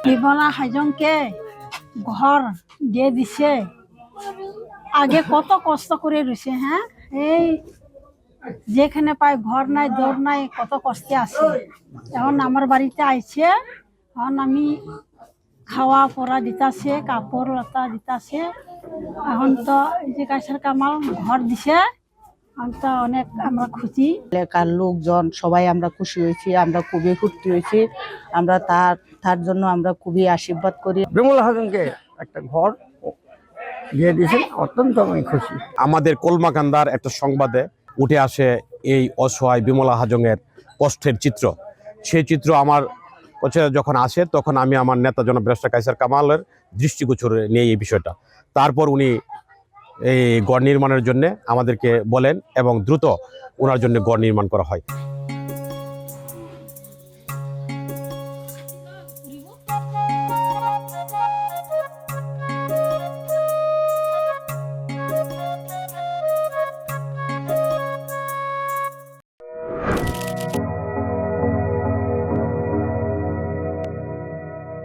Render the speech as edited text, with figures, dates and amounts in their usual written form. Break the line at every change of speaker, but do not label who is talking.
বিমলা হাজংকে ঘর দিয়ে দিছে। আগে কত কষ্ট করে রয়েছে, হ্যাঁ, এই যেখানে পায় ঘর নাই দৌড় নাই, কত কষ্টে আছে। এখন আমার বাড়িতে আইছে, এখন আমি খাওয়া পড়া দিতাছে, কাপড় লতা দিতাছে। এখন তো এই যে কাছের কামাল ঘর দিছে, এখন তো অনেক আমরা খুশি।
এলাকার লোকজন সবাই আমরা খুশি হয়েছি, আমরা খুবই ফুর্তি হয়েছি। আমরা তার জন্য আমরা খুবই আশীর্বাদ করি।
বিমলা হাজংকে একটা ঘর দিয়ে দিয়েছেন, অত্যন্ত আমি খুশি।
আমাদের কলমাকান্দার একটা সংবাদে উঠে আসে এই অসহায় বিমলা হাজংয়ের কষ্টের চিত্র। সেই চিত্র আমার কাছে যখন আসে তখন আমি আমার নেতা জনাব ব্যারিস্টার কায়সার কামালের দৃষ্টিগোচরে নিয়ে এই বিষয়টা, তারপর উনি এই গড় নির্মাণের জন্য আমাদেরকে বলেন এবং দ্রুত ওনার জন্য গড় নির্মাণ করা হয়।